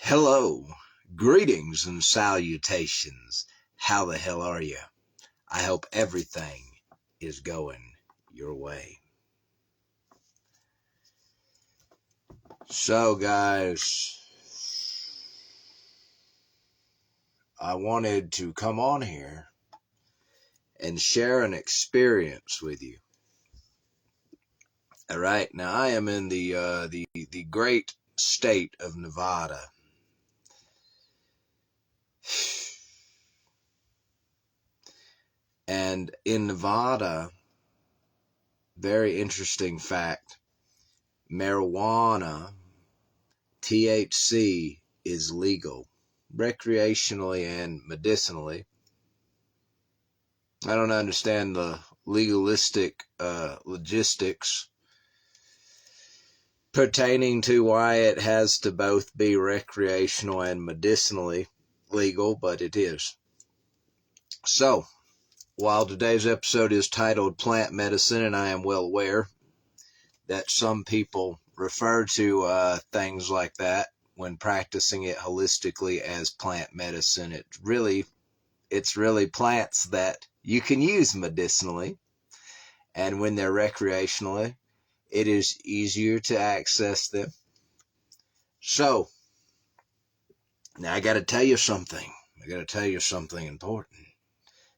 Hello, greetings and salutations. How the hell are you? I hope everything is going your way. So guys, I wanted to come on here and share an experience with you. All right, now I am in the great state of Nevada. And in Nevada, very interesting fact, marijuana, THC, is legal, recreationally and medicinally. I don't understand the legalistic logistics pertaining to why it has to both be recreational and medicinally legal, but it is. So, while today's episode is titled Plant Medicine, and I am well aware that some people refer to things like that when practicing it holistically as plant medicine, it's really plants that you can use medicinally, and when they're recreationally, it is easier to access them. So, now I got to tell you something. I got to tell you something important.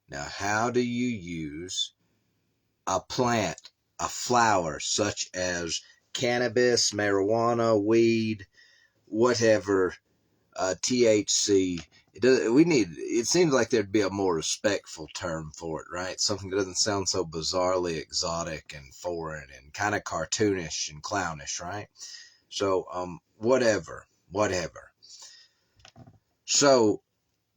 Now, how do you use a plant, a flower, such as cannabis, marijuana, weed, whatever, THC? It seems like there'd be a more respectful term for it, right? Something that doesn't sound so bizarrely exotic and foreign and kind of cartoonish and clownish, right? So, whatever. So,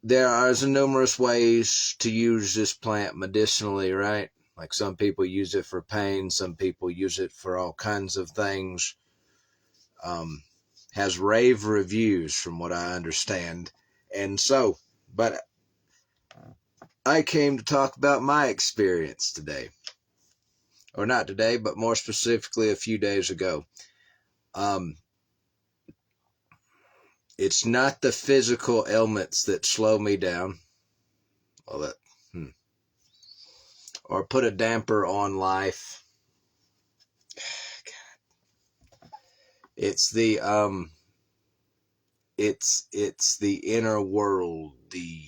there are numerous ways to use this plant medicinally, right? Like some people use it for pain, some people use it for all kinds of things. Has rave reviews from what I understand. And so, but I came to talk about my experience today. Or not today, but more specifically a few days ago. It's not the physical ailments that slow me down. Well, or put a damper on life. It's the it's the inner world, the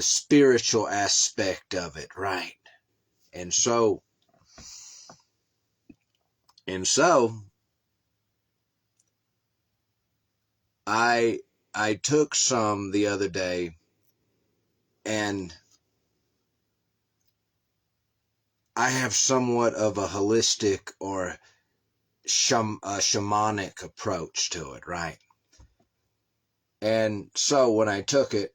spiritual aspect of it, right? And so I took some the other day, and I have somewhat of a holistic or shamanic approach to it, right? And so when I took it,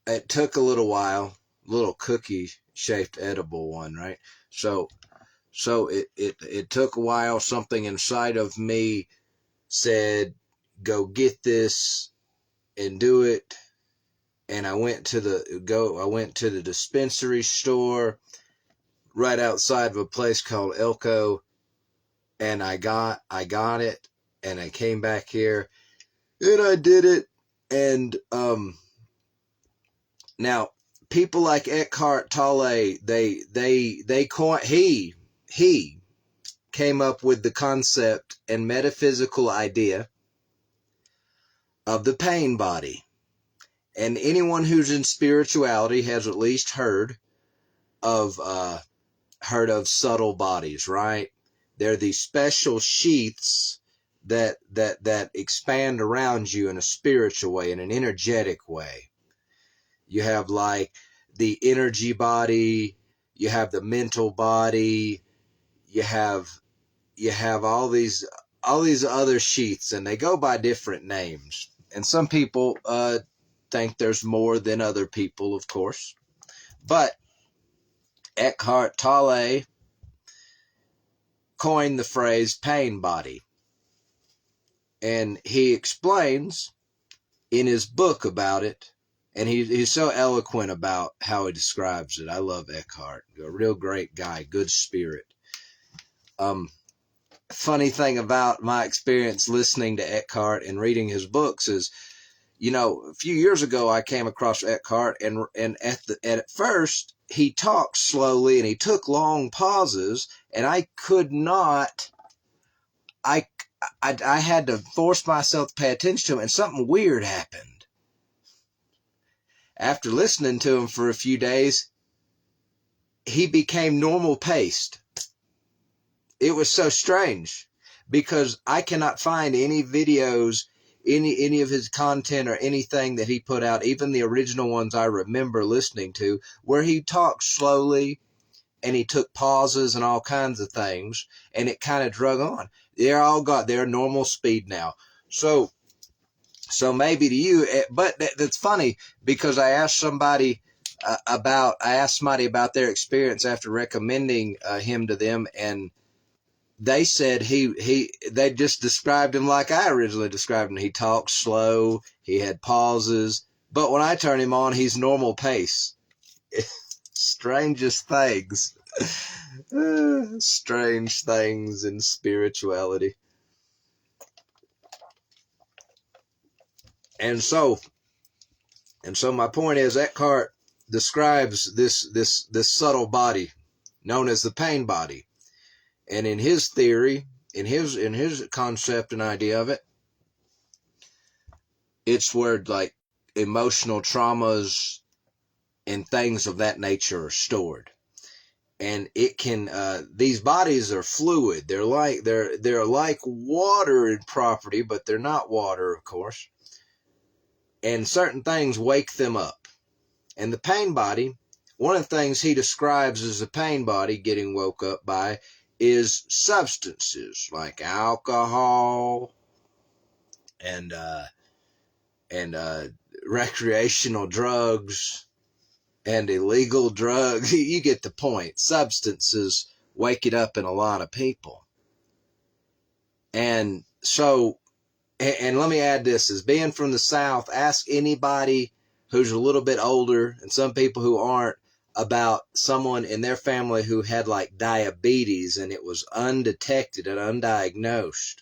it took a little while, little cookie-shaped edible one, right? So it took a while. Something inside of me said, go get this and do it. And I went to the dispensary store right outside of a place called Elko, and I got it, and I came back here and I did it. And now people like Eckhart Tolle, he came up with the concept and metaphysical idea of the pain body. And anyone who's in spirituality has at least heard of subtle bodies, right? They're these special sheaths that expand around you in a spiritual way, in an energetic way. You have like the energy body, you have the mental body, you have all these other sheaths, and they go by different names. And some people think there's more than other people, of course. But Eckhart Tolle coined the phrase pain body. And he explains in his book about it, and he's so eloquent about how he describes it. I love Eckhart. A real great guy, good spirit. funny thing about my experience listening to Eckhart and reading his books is, a few years ago I came across Eckhart, and at first he talked slowly and he took long pauses, and I could not. I had to force myself to pay attention to him, and something weird happened. After listening to him for a few days, he became normal paced. It was so strange because I cannot find any videos, any of his content or anything that he put out, even the original ones I remember listening to, where he talked slowly and he took pauses and all kinds of things, and it kind of drug on. They're all got their normal speed now. So maybe to you, but that's funny because I asked somebody about their experience after recommending him to them, and they said they just described him like I originally described him. He talked slow, he had pauses, but when I turn him on, he's normal pace. Strangest things. Strange things in spirituality. And so my point is, Eckhart describes this subtle body known as the pain body. And in his theory, in his concept and idea of it, it's where like emotional traumas and things of that nature are stored. And it can these bodies are fluid. They're like water in property, but they're not water, of course. And certain things wake them up. And the pain body, one of the things he describes as a pain body getting woke up by is substances like alcohol and recreational drugs and illegal drugs. You get the point. Substances wake it up in a lot of people. And so, and let me add this, as being from the South, ask anybody who's a little bit older, and some people who aren't, about someone in their family who had like diabetes and it was undetected and undiagnosed.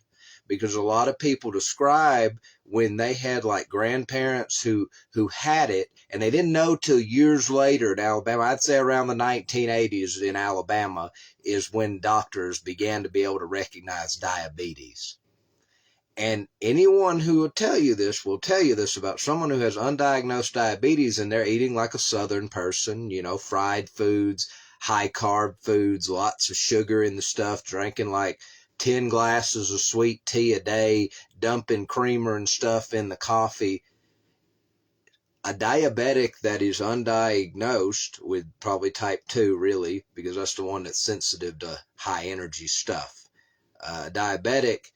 Because a lot of people describe when they had like grandparents who had it, and they didn't know till years later in Alabama. I'd say around the 1980s in Alabama is when doctors began to be able to recognize diabetes. And anyone who will tell you this about someone who has undiagnosed diabetes and they're eating like a Southern person, fried foods, high carb foods, lots of sugar in the stuff, drinking like 10 glasses of sweet tea a day, dumping creamer and stuff in the coffee. A diabetic that is undiagnosed with probably type 2, really, because that's the one that's sensitive to high energy stuff. Diabetic,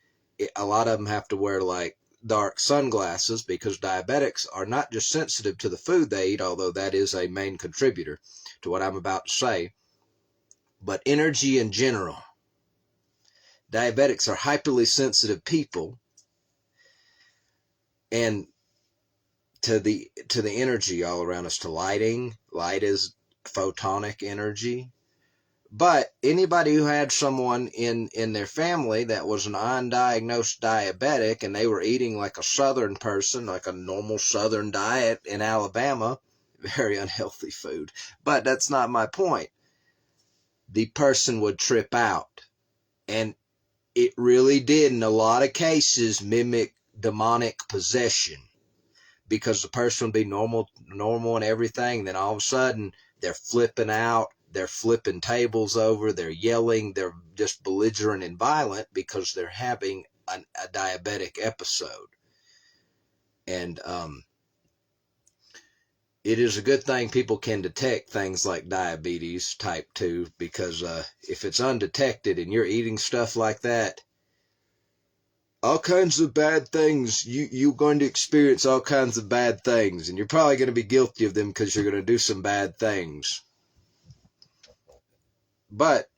a lot of them have to wear like dark sunglasses because diabetics are not just sensitive to the food they eat, although that is a main contributor to what I'm about to say, but energy in general. Diabetics are hyperly sensitive people, and to the energy all around us, to lighting. Light is photonic energy. But anybody who had someone in their family that was an undiagnosed diabetic and they were eating like a Southern person, like a normal Southern diet in Alabama, very unhealthy food. But that's not my point. The person would trip out. And it really did, in a lot of cases, mimic demonic possession. Because the person would be normal and everything. Then all of a sudden, they're flipping out. They're flipping tables over. They're yelling. They're just belligerent and violent because they're having a diabetic episode. And it is a good thing people can detect things like diabetes type 2, because if it's undetected and you're eating stuff like that, all kinds of bad things, you're going to experience all kinds of bad things, and you're probably going to be guilty of them because you're going to do some bad things. But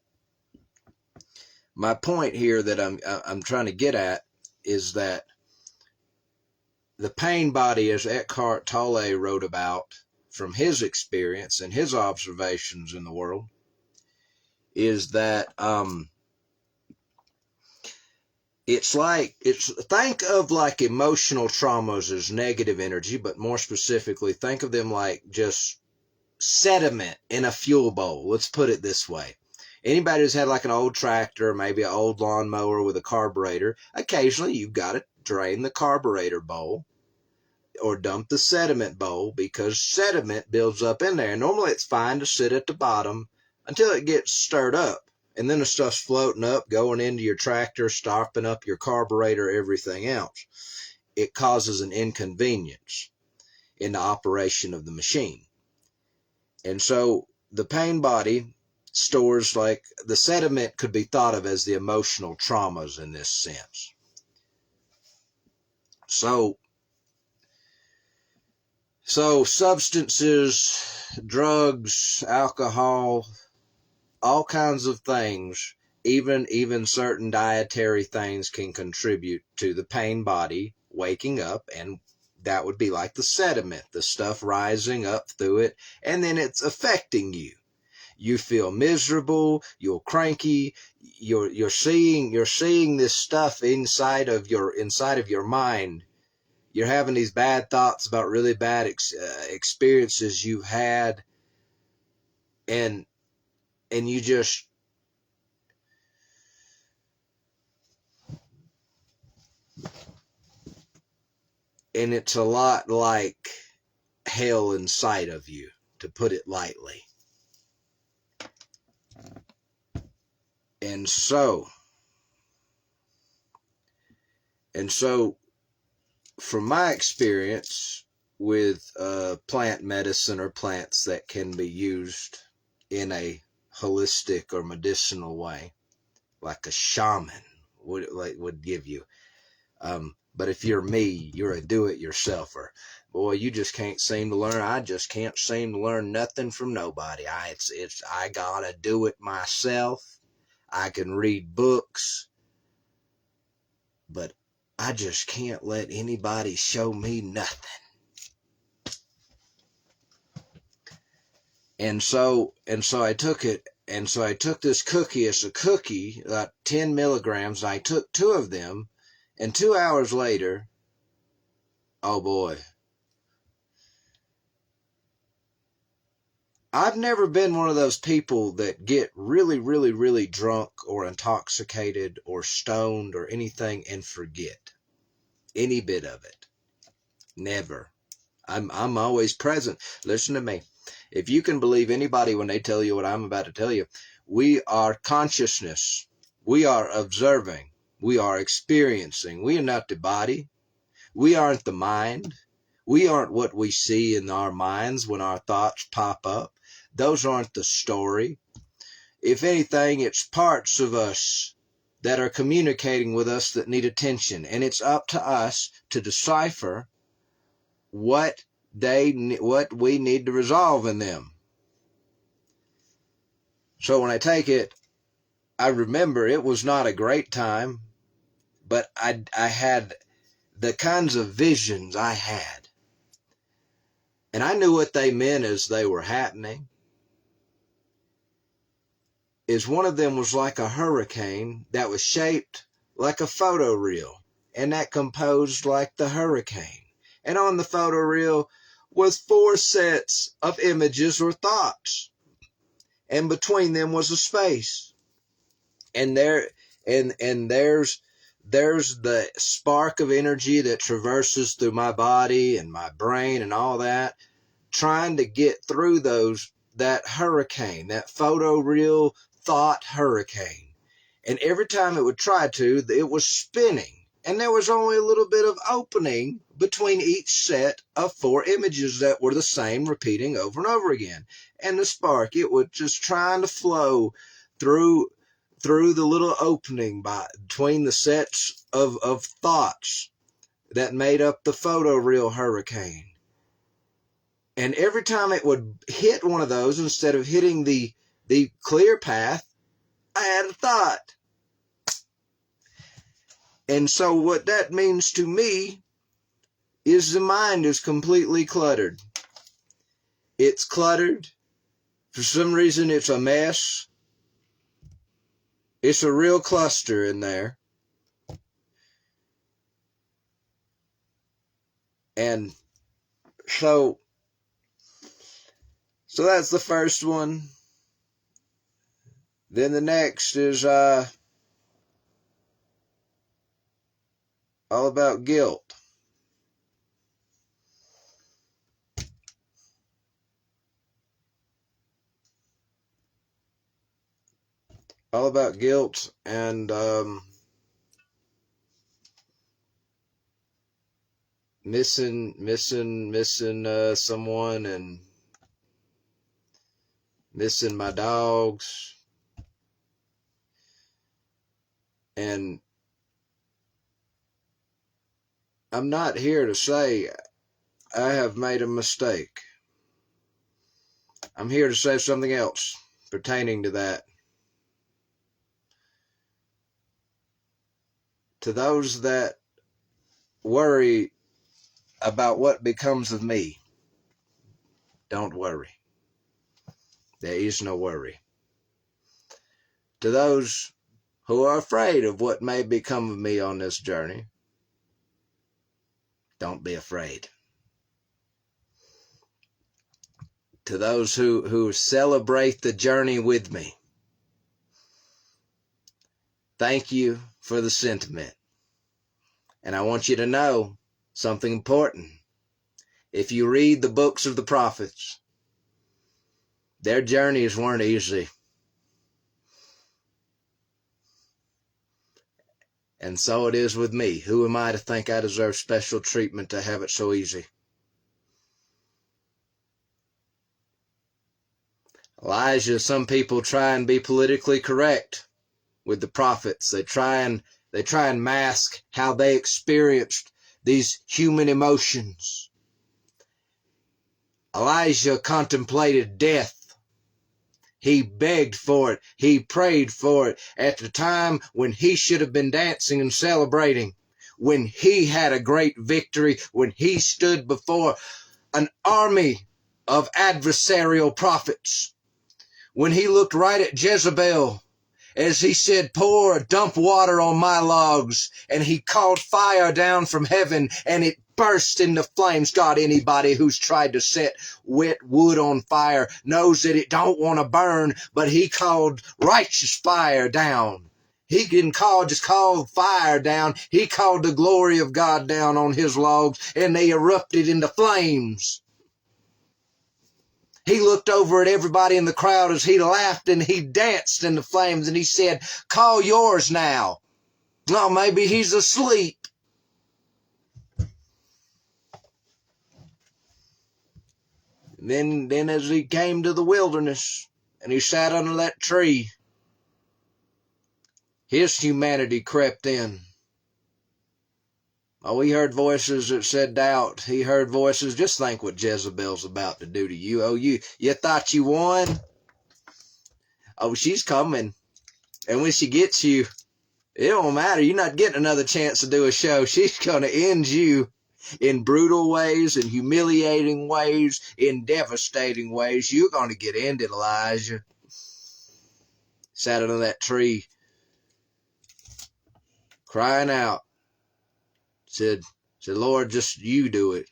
my point here that I'm trying to get at is that the pain body, as Eckhart Tolle wrote about from his experience and his observations in the world, is that think of like emotional traumas as negative energy, but more specifically, think of them like just sediment in a fuel bowl. Let's put it this way. Anybody who's had like an old tractor, maybe an old lawnmower with a carburetor, occasionally you've got to drain the carburetor bowl or dump the sediment bowl because sediment builds up in there. And normally it's fine to sit at the bottom until it gets stirred up. And then the stuff's floating up, going into your tractor, stopping up your carburetor, everything else. It causes an inconvenience in the operation of the machine. And so the pain body stores, like, the sediment could be thought of as the emotional traumas in this sense. So substances, drugs, alcohol, all kinds of things, even certain dietary things can contribute to the pain body waking up, and that would be like the sediment, the stuff rising up through it, and then it's affecting you. You feel miserable, you're cranky, you're seeing this stuff inside of your mind. You're having these bad thoughts about really bad experiences you've had, and you just, and it's a lot like hell inside of you, to put it lightly. And so from my experience with plant medicine, or plants that can be used in a holistic or medicinal way, like a shaman would give you. But if you're me, you're a do-it-yourselfer. Boy, you just can't seem to learn. I just can't seem to learn nothing from nobody. I gotta do it myself. I can read books, but I just can't let anybody show me nothing. And so I took it, and so I took this cookie as a cookie, 10 milligrams, and I took 2 of them, and 2 hours later, oh boy, I've never been one of those people that get really, really, really drunk or intoxicated or stoned or anything and forget any bit of it. Never. I'm always present. Listen to me. If you can believe anybody when they tell you what I'm about to tell you, we are consciousness. We are observing. We are experiencing. We are not the body. We aren't the mind. We aren't what we see in our minds when our thoughts pop up. Those aren't the story. If anything, it's parts of us that are communicating with us that need attention. And it's up to us to decipher what we need to resolve in them. So when I take it, I remember it was not a great time, but I had the kinds of visions I had. And I knew what they meant as they were happening. Is one of them was like a hurricane that was shaped like a photo reel, and that composed like the hurricane. And on the photo reel was 4 sets of images or thoughts, and between them was a space. And there's the spark of energy that traverses through my body and my brain and all that, trying to get through that hurricane, that photo reel thought hurricane. And every time it would try to, it was spinning. And there was only a little bit of opening between each set of 4 images that were the same, repeating over and over again. And the spark, it was just trying to flow through the little opening between the sets of thoughts that made up the photo reel hurricane. And every time it would hit one of those, instead of hitting the clear path, I had a thought. And so what that means to me is the mind is completely cluttered. It's cluttered. For some reason, it's a mess. It's a real cluster in there. And so that's the first one. Then the next is all about guilt. All about guilt and missing someone, and missing my dogs. And I'm not here to say I have made a mistake. I'm here to say something else pertaining to that. To those that worry about what becomes of me, don't worry. There is no worry. To those who are afraid of what may become of me on this journey, don't be afraid. To those who celebrate the journey with me, thank you for the sentiment. And I want you to know something important. If you read the books of the prophets, their journeys weren't easy. And so it is with me. Who am I to think I deserve special treatment to have it so easy? Elijah, some people try and be politically correct with the prophets. They try and mask how they experienced these human emotions. Elijah contemplated death. He begged for it. He prayed for it at the time when he should have been dancing and celebrating, when he had a great victory, when he stood before an army of adversarial prophets, when he looked right at Jezebel as he said, dump water on my logs, and he called fire down from heaven and it burst into flames. God, anybody who's tried to set wet wood on fire knows that it don't want to burn, but he called righteous fire down. He didn't just call fire down. He called the glory of God down on his logs, and they erupted into flames. He looked over at everybody in the crowd as he laughed and he danced in the flames, and he said, call yours now. Oh, maybe he's asleep. Then as he came to the wilderness and he sat under that tree, his humanity crept in. Oh, he heard voices that said doubt. He heard voices, just think what Jezebel's about to do to you. Oh, you thought you won? Oh, she's coming. And when she gets you, it don't matter. You're not getting another chance to do a show. She's going to end you in brutal ways, in humiliating ways, in devastating ways. You're going to get ended, Elijah. Sat under that tree, crying out. Said, Lord, just you do it.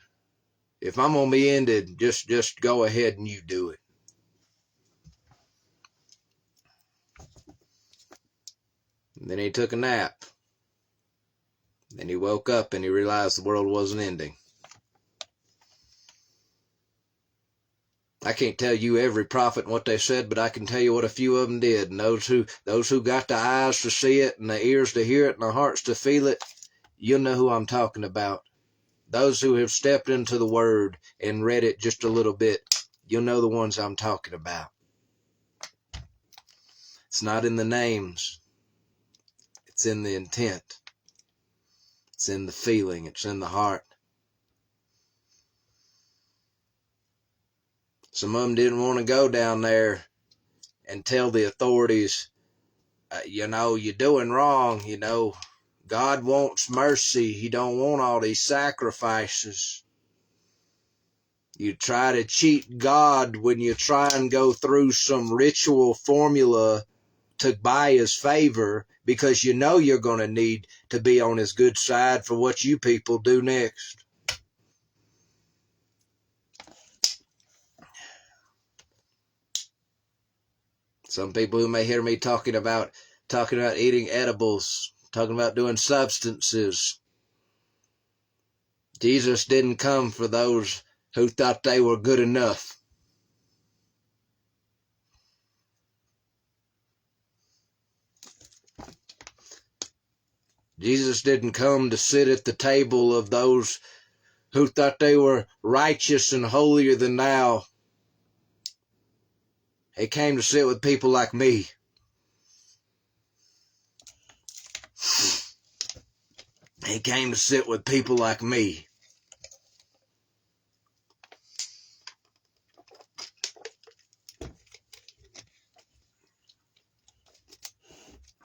If I'm going to be ended, just go ahead and you do it. And then he took a nap. Then he woke up and he realized the world wasn't ending. I can't tell you every prophet and what they said, but I can tell you what a few of them did. And those who got the eyes to see it and the ears to hear it and the hearts to feel it, you'll know who I'm talking about. Those who have stepped into the Word and read it just a little bit, you'll know the ones I'm talking about. It's not in the names. It's in the intent. It's in the feeling. It's in the heart. Some of them didn't want to go down there and tell the authorities, you're doing wrong. God wants mercy. He don't want all these sacrifices. You try to cheat God when you try and go through some ritual formula to buy his favor, because you're going to need to be on his good side for what you people do next. Some people who may hear me talking about eating edibles, talking about doing substances. Jesus didn't come for those who thought they were good enough. Jesus didn't come to sit at the table of those who thought they were righteous and holier than thou. He came to sit with people like me. He came to sit with people like me.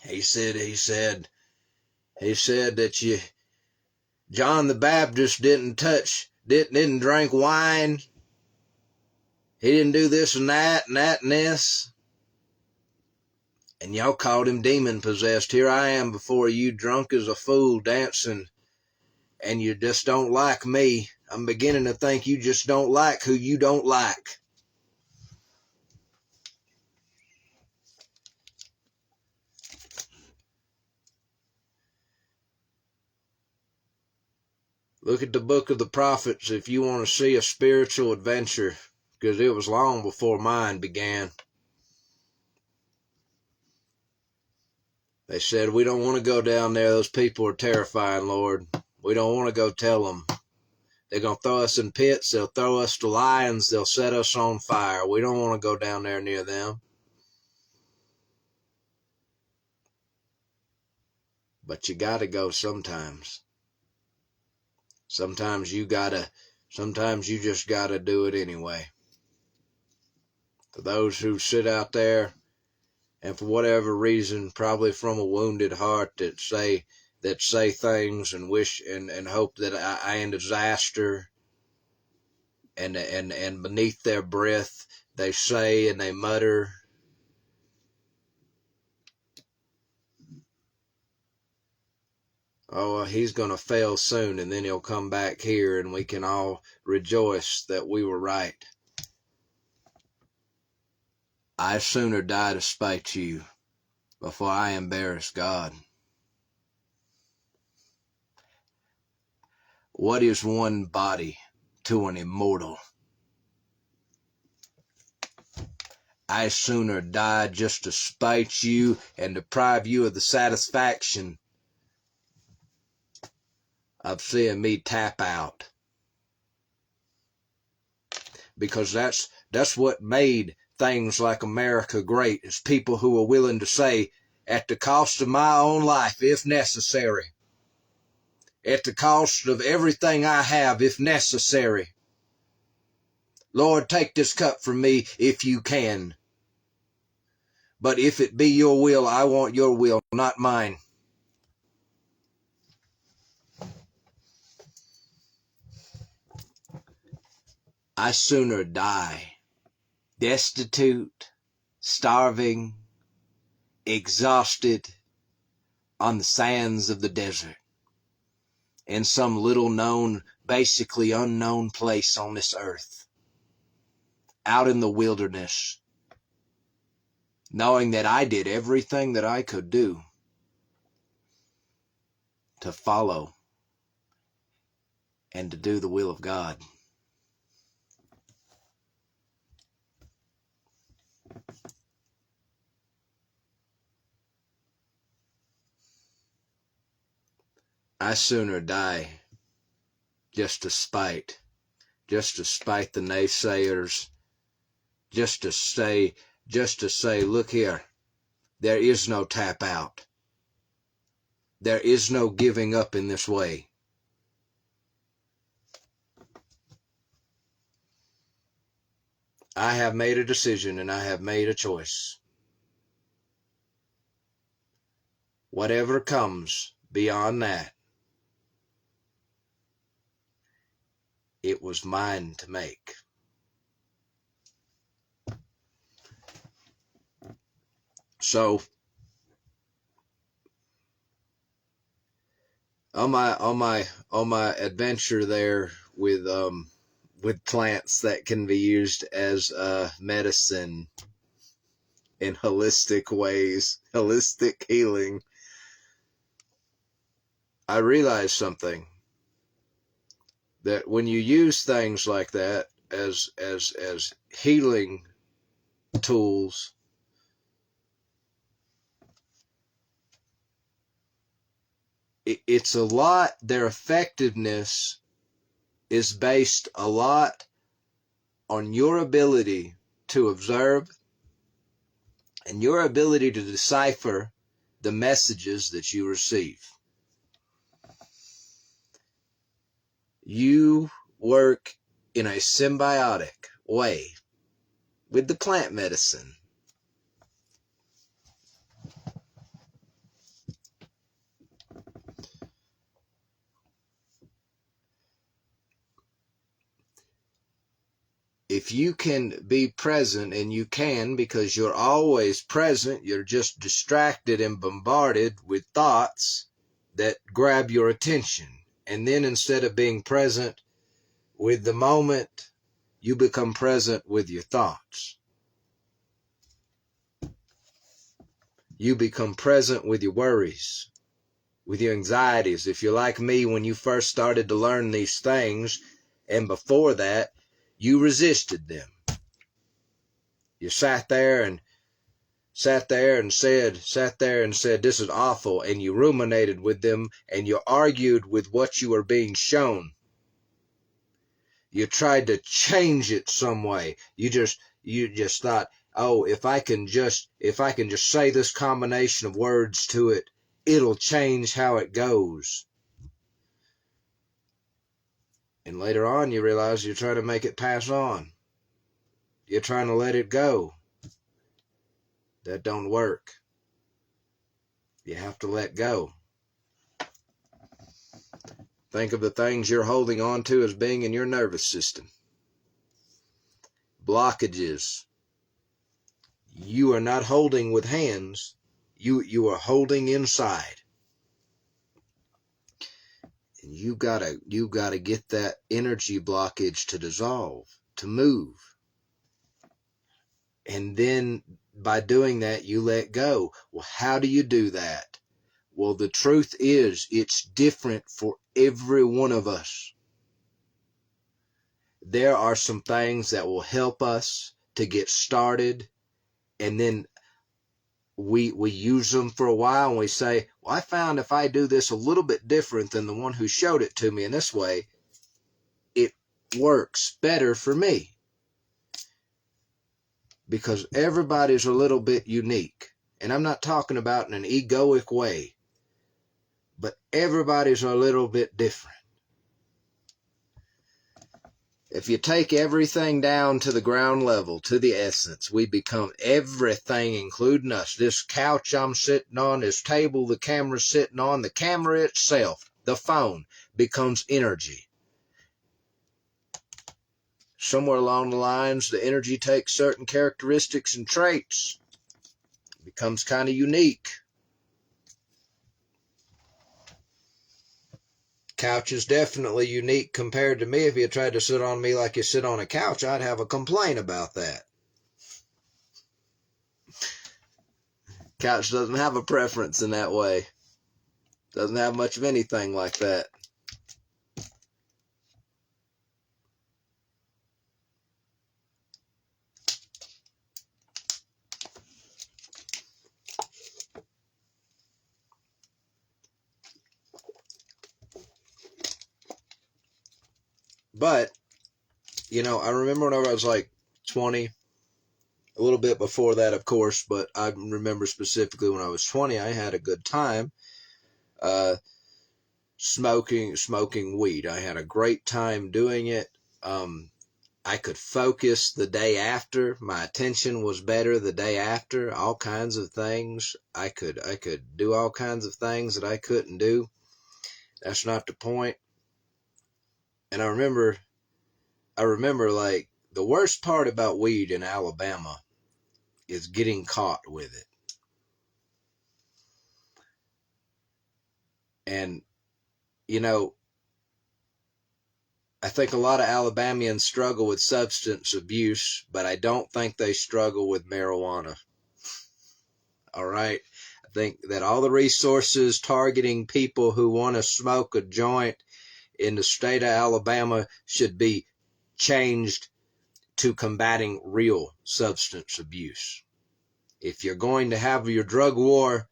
He said that John the Baptist didn't drink wine. He didn't do this and that and that and this. And y'all called him demon possessed. Here I am before you, drunk as a fool, dancing, and you just don't like me. I'm beginning to think you just don't like who you don't like. Look at the book of the prophets if you want to see a spiritual adventure, because it was long before mine began. They said, we don't want to go down there. Those people are terrifying, Lord. We don't want to go tell them. They're going to throw us in pits. They'll throw us to lions. They'll set us on fire. We don't want to go down there near them. But you got to go sometimes. Sometimes you just got to do it anyway. For those who sit out there and for whatever reason, probably from a wounded heart, that say things and wish and hope that I am disaster, and beneath their breath they say and they mutter, oh, he's going to fail soon, and then he'll come back here and we can all rejoice that we were right. I'd sooner die to spite you before I embarrass God. What is one body to an immortal? I'd sooner die just to spite you and deprive you of the satisfaction of seeing me tap out. Because that's what made things like America great, is people who are willing to say, at the cost of my own life, if necessary, at the cost of everything I have, if necessary, Lord, take this cup from me if you can. But if it be your will, I want your will, not mine. I sooner die destitute, starving, exhausted on the sands of the desert, in some little known, basically unknown place on this earth, out in the wilderness, knowing that I did everything that I could do to follow and to do the will of God. I sooner die just to spite the naysayers, just to say, look here, there is no tap out. There is no giving up in this way. I have made a decision and I have made a choice. Whatever comes beyond that, it was mine to make. So on my adventure there with plants that can be used as medicine, in holistic ways, holistic healing, I realized something, that when you use things like that as healing tools, it's a lot, their effectiveness is based a lot on your ability to observe and your ability to decipher the messages that you receive. You work in a symbiotic way with the plant medicine. If you can be present, and you can because you're always present, you're just distracted and bombarded with thoughts that grab your attention. And then instead of being present with the moment, you become present with your thoughts. You become present with your worries, with your anxieties. If you're like me, when you first started to learn these things, and before that, you resisted them. You sat there and said, this is awful, and you ruminated with them, and you argued with what you were being shown. You tried to change it some way. You just thought, oh, if I can just say this combination of words to it, it'll change how it goes. And later on, you realize you're trying to make it pass on. You're trying to let it go. That don't work. You have to let go. Think of the things you're holding on to as being in your nervous system. Blockages. You are not holding with hands. You are holding inside. And you gotta get that energy blockage to dissolve, to move. And then by doing that, you let go. Well, how do you do that? Well, the truth is, it's different for every one of us. There are some things that will help us to get started, and then we use them for a while, and we say, well, I found if I do this a little bit different than the one who showed it to me in this way, it works better for me. Because everybody's a little bit unique. And I'm not talking about in an egoic way, but everybody's a little bit different. If you take everything down to the ground level, to the essence, we become everything, including us. This couch I'm sitting on, this table the camera's sitting on, the camera itself, the phone, becomes energy. Somewhere along the lines, the energy takes certain characteristics and traits. It becomes kind of unique. Couch is definitely unique compared to me. If you tried to sit on me like you sit on a couch, I'd have a complaint about that. Couch doesn't have a preference in that way. Doesn't have much of anything like that. But, I remember whenever I was like 20, a little bit before that, of course, but I remember specifically when I was 20, I had a good time smoking weed. I had a great time doing it. I could focus the day after. My attention was better the day after. All kinds of things. I could do all kinds of things that I couldn't do. That's not the point. And I remember like the worst part about weed in Alabama is getting caught with it. And, I think a lot of Alabamians struggle with substance abuse, but I don't think they struggle with marijuana. All right. I think that all the resources targeting people who want to smoke a joint in the state of Alabama should be changed to combating real substance abuse. If you're going to have your drug war,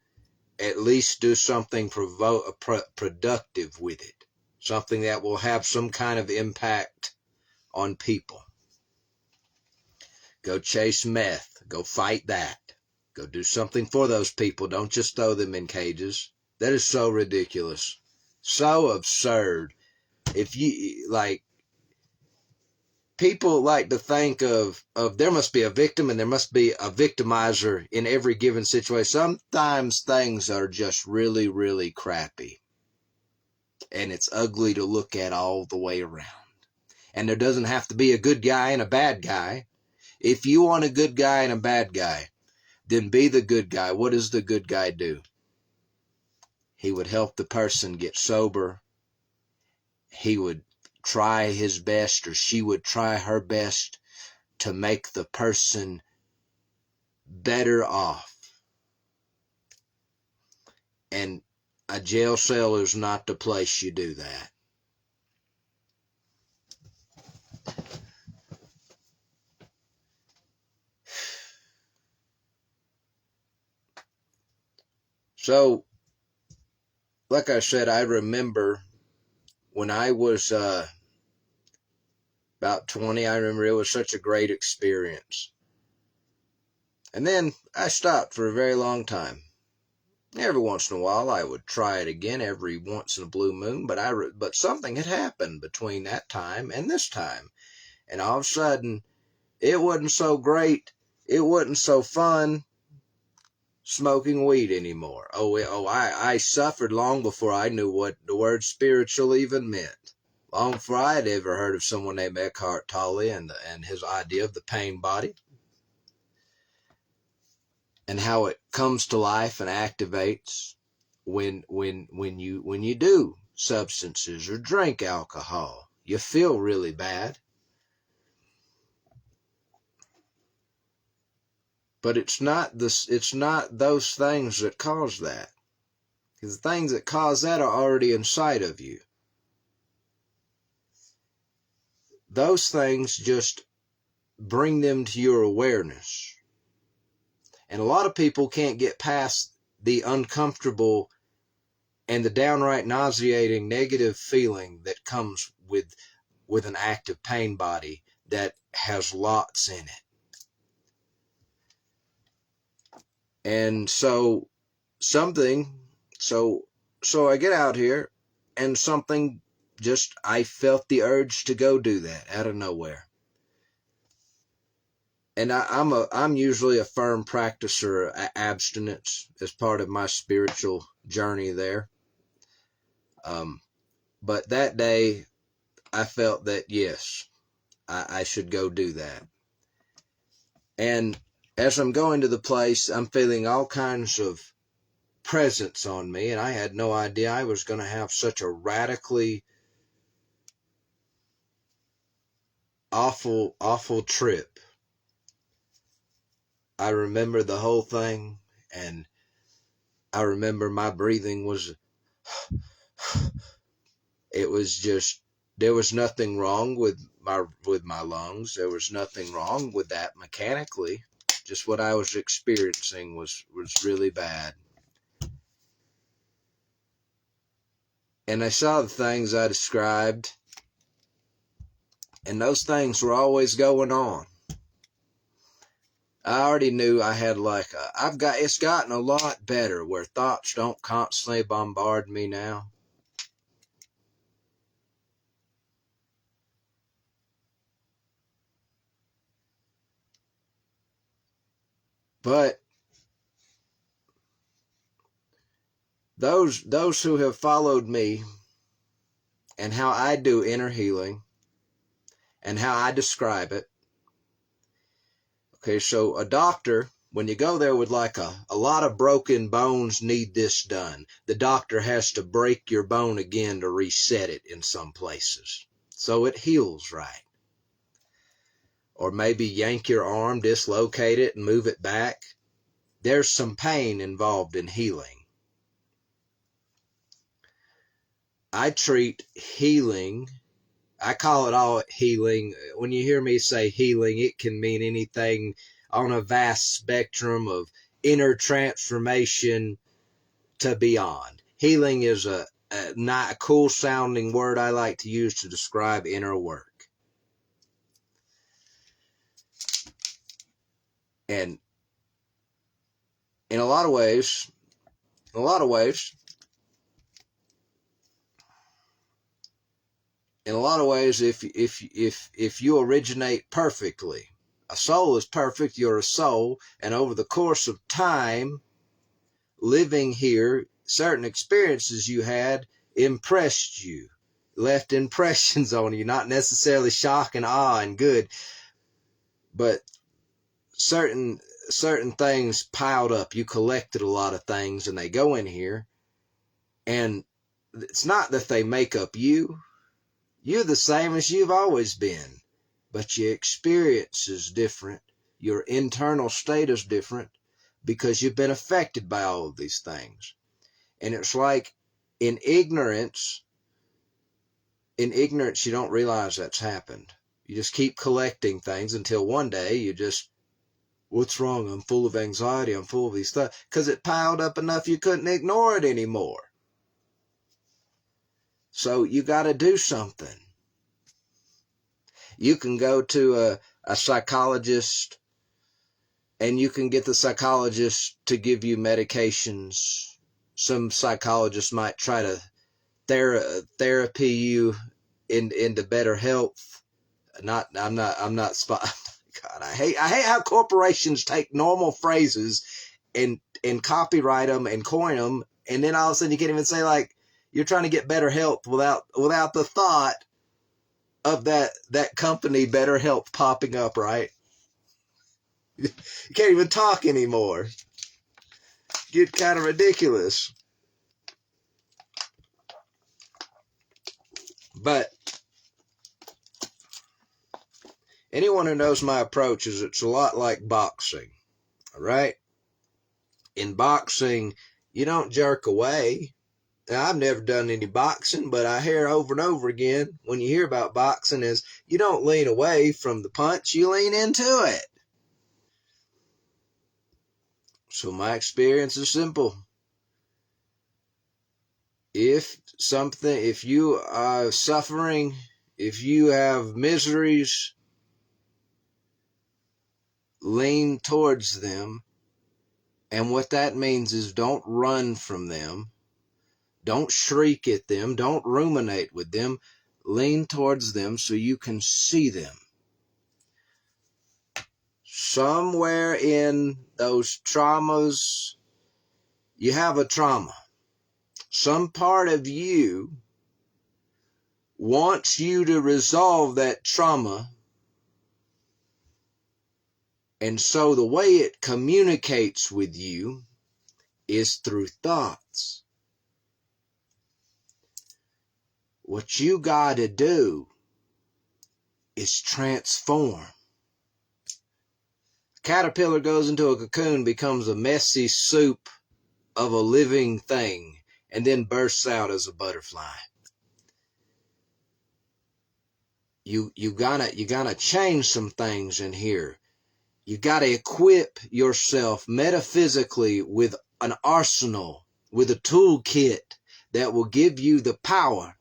at least do something productive with it. Something that will have some kind of impact on people. Go chase meth. Go fight that. Go do something for those people. Don't just throw them in cages. That is so ridiculous. So absurd. If you, like, people like to think of there must be a victim and there must be a victimizer in every given situation. Sometimes things are just really, really crappy. And it's ugly to look at all the way around. And there doesn't have to be a good guy and a bad guy. If you want a good guy and a bad guy, then be the good guy. What does the good guy do? He would help the person get sober. He would try his best, or she would try her best to make the person better off. And a jail cell is not the place you do that. So, like I said, I remember when I was about 20, I remember it was such a great experience. And then I stopped for a very long time. Every once in a while, I would try it again every once in a blue moon, but something had happened between that time and this time. And all of a sudden, it wasn't so great, it wasn't so fun smoking weed anymore. I suffered long before I knew what the word spiritual even meant. Long before I had ever heard of someone named Eckhart Tolle and his idea of the pain body, and how it comes to life and activates when you do substances or drink alcohol. You feel really bad. But it's not those things that cause that. Because the things that cause that are already inside of you. Those things just bring them to your awareness. And a lot of people can't get past the uncomfortable and the downright nauseating negative feeling that comes with an active pain body that has lots in it. And so I get out here, and I felt the urge to go do that out of nowhere. And I'm usually a firm practicer of abstinence as part of my spiritual journey there. But that day, I felt that, yes, I should go do that. And as I'm going to the place, I'm feeling all kinds of presence on me, and I had no idea I was going to have such a radically awful trip. I remember the whole thing, and I remember my breathing was, it was just, there was nothing wrong with my lungs. There was nothing wrong with that mechanically. Just what I was experiencing was really bad. And I saw the things I described, and those things were always going on. I already knew I had it's gotten a lot better where thoughts don't constantly bombard me now. But those who have followed me and how I do inner healing and how I describe it. Okay, so a doctor, when you go there with a lot of broken bones need this done, the doctor has to break your bone again to reset it in some places so it heals right. Or maybe yank your arm, dislocate it, and move it back. there's some pain involved in healing. I treat healing, I call it all healing. When you hear me say healing, it can mean anything on a vast spectrum of inner transformation to beyond. Healing is not a cool sounding word I like to use to describe inner work. And in a lot of ways, if you originate perfectly, a soul is perfect, you're a soul, and over the course of time, living here, certain experiences you had impressed you, left impressions on you, not necessarily shock and awe and good, but certain things piled up. You collected a lot of things and they go in here, and it's not that they make up you. You're the same as you've always been, but your experience is different. Your internal state is different because you've been affected by all of these things. And it's like in ignorance, you don't realize that's happened. You just keep collecting things until one day you just, what's wrong? I'm full of anxiety. I'm full of these stuff. Because it piled up enough you couldn't ignore it anymore. So you got to do something. You can go to a psychologist and you can get the psychologist to give you medications. Some psychologists might try to therapy you into better health. God, I hate how corporations take normal phrases and copyright them and coin them, and then all of a sudden you can't even say, like, you're trying to get better health without the thought of that company Better Health popping up, right? You can't even talk anymore. Get kind of ridiculous. But anyone who knows my approach is it's a lot like boxing, all right? In boxing, you don't jerk away. Now, I've never done any boxing, but I hear over and over again when you hear about boxing is you don't lean away from the punch, you lean into it. So my experience is simple. If you are suffering, if you have miseries, lean towards them. And what that means is don't run from them. Don't shriek at them. Don't ruminate with them. Lean towards them so you can see them. Somewhere in those traumas, you have a trauma. Some part of you wants you to resolve that trauma. And so the way it communicates with you is through thoughts. What you got to do is transform. A caterpillar goes into a cocoon, becomes a messy soup of a living thing, and then bursts out as a butterfly. You gotta change some things in here. You gotta equip yourself metaphysically with an arsenal, with a toolkit that will give you the power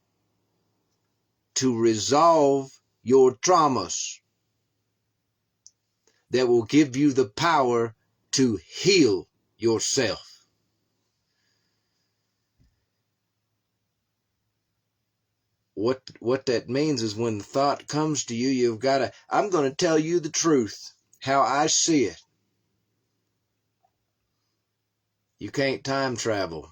to resolve your traumas, that will give you the power to heal yourself. What that means is when the thought comes to you, you've got to, I'm going to tell you the truth, how I see it. You can't time travel.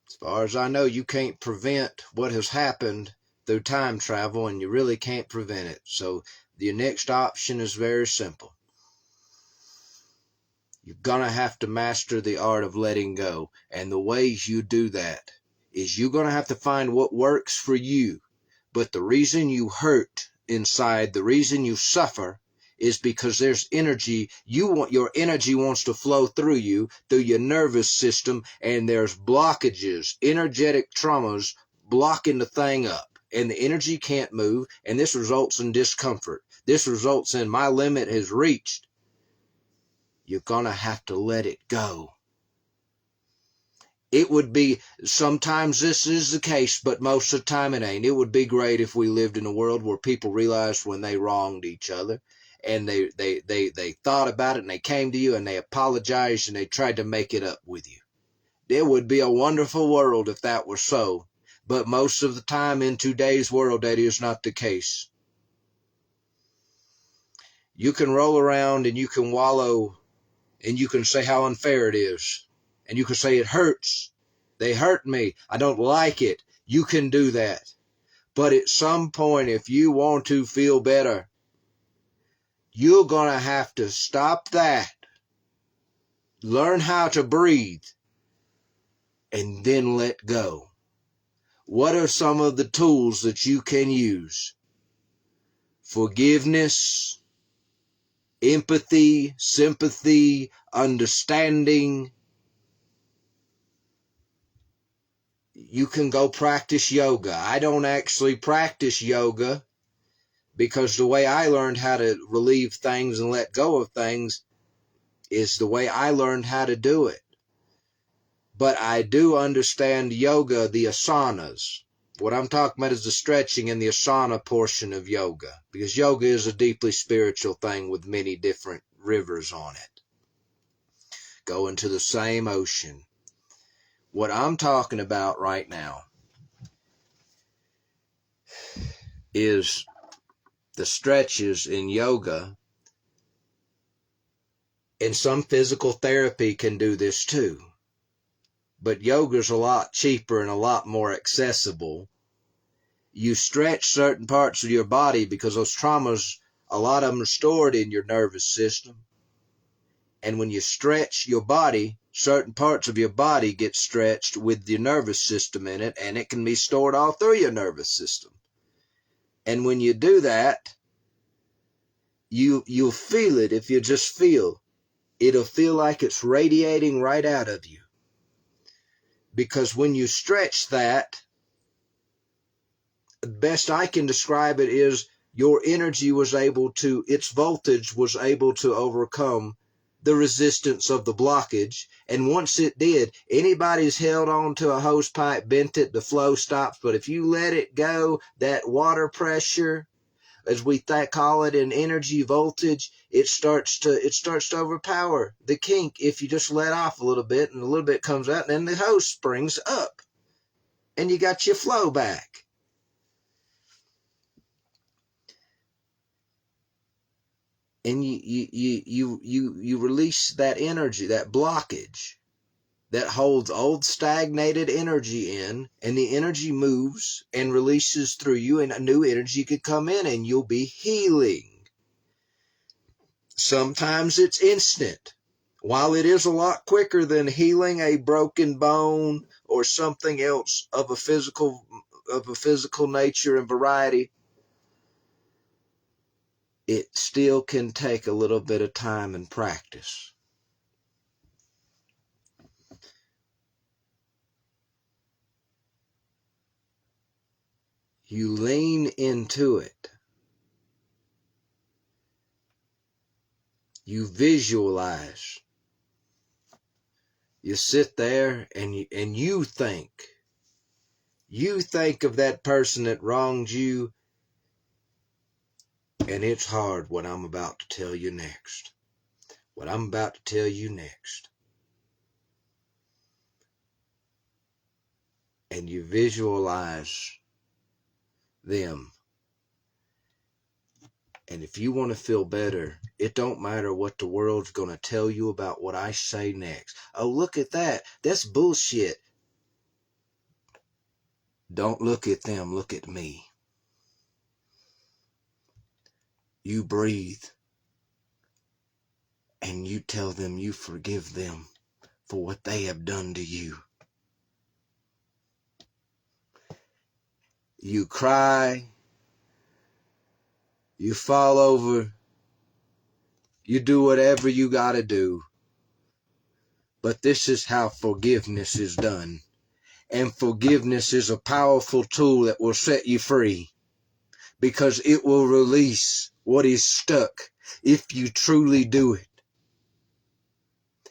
As far as I know, you can't prevent what has happened through time travel, and you really can't prevent it. So your next option is very simple. You're going to have to master the art of letting go. And the ways you do that is you're going to have to find what works for you. But the reason you hurt inside, the reason you suffer, is because there's energy. Your energy wants to flow through your nervous system, and there's blockages, energetic traumas blocking the thing up, and the energy can't move, and this results in discomfort. This results in my limit has reached. You're going to have to let it go. It would be, sometimes this is the case, but most of the time it ain't. It would be great if we lived in a world where people realized when they wronged each other, and they thought about it, and they came to you and they apologized and they tried to make it up with you. It would be a wonderful world if that were so. But most of the time in today's world, that is not the case. You can roll around and you can wallow and you can say how unfair it is. And you can say it hurts. They hurt me. I don't like it. You can do that. But at some point, if you want to feel better, you're going to have to stop that. Learn how to breathe. And then let go. What are some of the tools that you can use? Forgiveness, empathy, sympathy, understanding. You can go practice yoga. I don't actually practice yoga because the way I learned how to relieve things and let go of things is the way I learned how to do it. But I do understand yoga, the asanas. What I'm talking about is the stretching and the asana portion of yoga, because yoga is a deeply spiritual thing with many different rivers on it, go into the same ocean. What I'm talking about right now is the stretches in yoga, and some physical therapy can do this too. But yoga's a lot cheaper and a lot more accessible. You stretch certain parts of your body because those traumas, a lot of them are stored in your nervous system. And when you stretch your body, certain parts of your body get stretched with your nervous system in it, and it can be stored all through your nervous system. And when you do that, you'll feel it. If you just feel, it'll feel like it's radiating right out of you. Because when you stretch that, the best I can describe it is your energy was able to, its voltage was able to overcome the resistance of the blockage. And once it did, anybody's held on to a hose pipe, bent it, the flow stops. But if you let it go, that water pressure, as we call it in energy voltage, it starts to overpower the kink if you just let off a little bit, and a little bit comes out, and then the hose springs up and you got your flow back. And you release that energy, that blockage that holds old stagnated energy in, and the energy moves and releases through you, and a new energy could come in and you'll be healing. Sometimes it's instant. While it is a lot quicker than healing a broken bone or something else of a physical nature and variety, it still can take a little bit of time and practice. You lean into it. You visualize. You sit there and you think. You think of that person that wronged you, and it's hard what I'm about to tell you next. What I'm about to tell you next. And you visualize them. And if you want to feel better, it don't matter what the world's going to tell you about what I say next. Oh, look at that. That's bullshit. Don't look at them. Look at me. You breathe. And you tell them you forgive them for what they have done to you. You cry. You fall over. You do whatever you got to do. But this is how forgiveness is done. And forgiveness is a powerful tool that will set you free, because it will release what is stuck if you truly do it.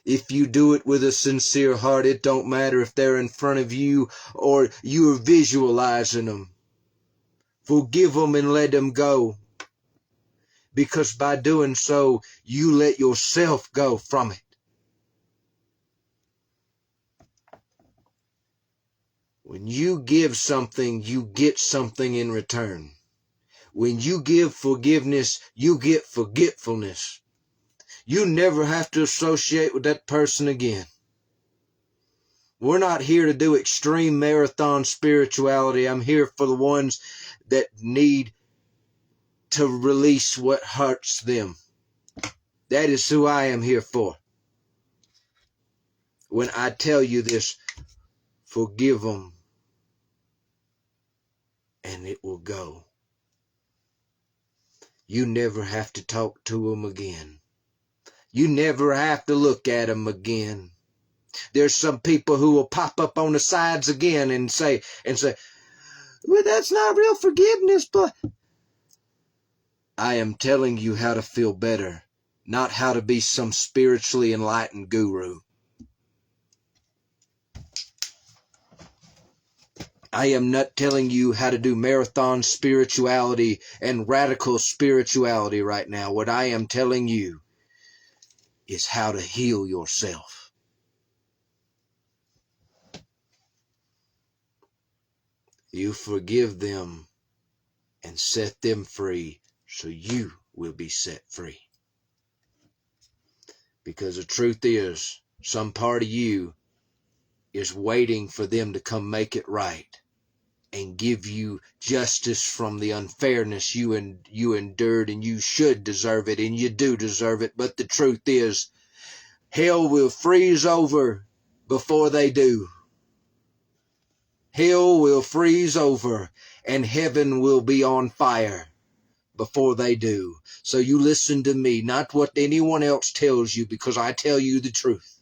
If you do it with a sincere heart, it don't matter if they're in front of you or you're visualizing them. Forgive them and let them go. Because by doing so, you let yourself go from it. When you give something, you get something in return. When you give forgiveness, you get forgetfulness. You never have to associate with that person again. We're not here to do extreme marathon spirituality. I'm here for the ones that need to release what hurts them. That is who I am here for. When I tell you this, forgive them and it will go. You never have to talk to them again. You never have to look at them again. There's some people who will pop up on the sides again and say, well, that's not real forgiveness, but I am telling you how to feel better, not how to be some spiritually enlightened guru. I am not telling you how to do marathon spirituality and radical spirituality right now. What I am telling you is how to heal yourself. You forgive them and set them free so you will be set free. Because the truth is, some part of you is waiting for them to come make it right and give you justice from the unfairness you endured, and you should deserve it, and you do deserve it. But the truth is, hell will freeze over before they do. Hell will freeze over and heaven will be on fire before they do. So you listen to me, not what anyone else tells you, because I tell you the truth.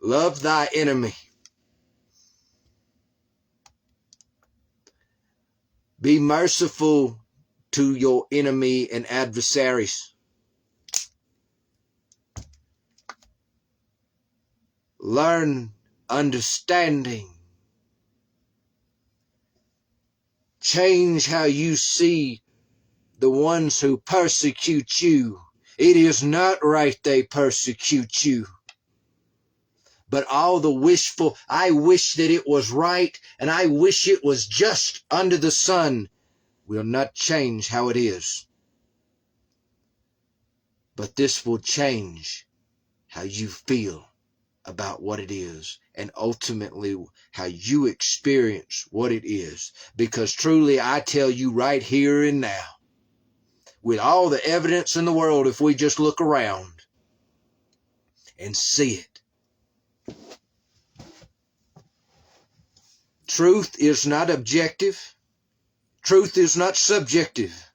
Love thy enemy. Be merciful to your enemy and adversaries. Learn understanding. Change how you see the ones who persecute you. It is not right they persecute you. But all the wishful, I wish that it was right, and I wish it was just under the sun, will not change how it is. But this will change how you feel about what it is, and ultimately how you experience what it is. Because truly, I tell you right here and now, with all the evidence in the world, if we just look around and see it, truth is not objective. Truth is not subjective.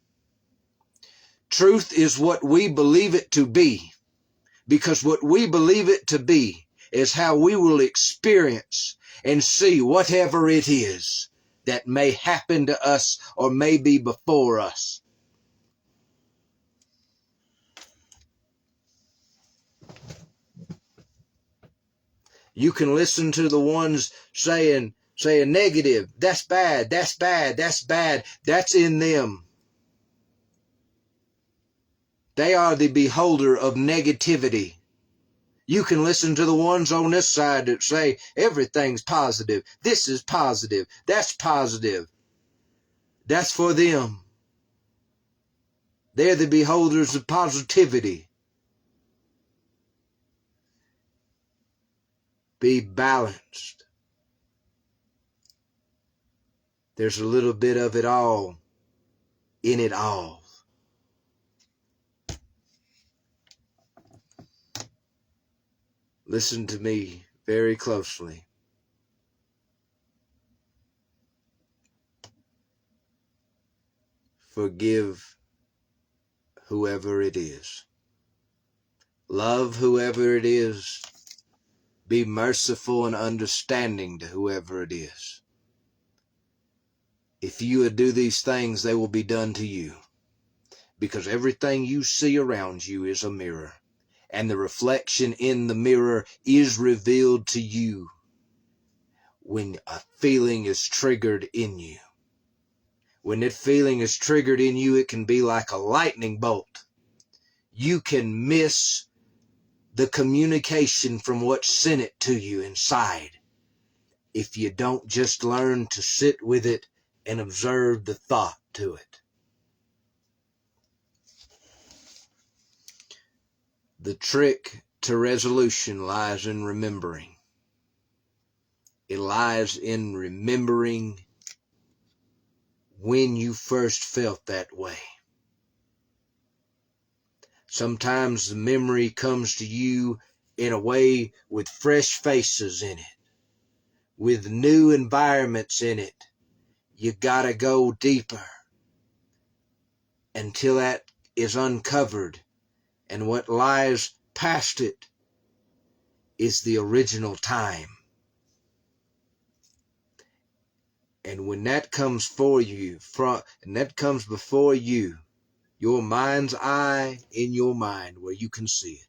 Truth is what we believe it to be, because what we believe it to be is how we will experience and see whatever it is that may happen to us or may be before us. You can listen to the ones saying negative, that's bad, that's bad, that's bad. That's in them. They are the beholder of negativity. You can listen to the ones on this side that say everything's positive. This is positive. That's positive. That's for them. They're the beholders of positivity. Be balanced. There's a little bit of it all in it all. Listen to me very closely. Forgive whoever it is. Love whoever it is. Be merciful and understanding to whoever it is. If you would do these things, they will be done to you. Because everything you see around you is a mirror. And the reflection in the mirror is revealed to you when a feeling is triggered in you. When that feeling is triggered in you, it can be like a lightning bolt. You can miss the communication from what sent it to you inside if you don't just learn to sit with it and observe the thought to it. The trick to resolution lies in remembering. It lies in remembering when you first felt that way. Sometimes the memory comes to you in a way with fresh faces in it, with new environments in it. You gotta go deeper until that is uncovered, and what lies past it is the original time. And when that comes for you, and that comes before you, your mind's eye in your mind where you can see it.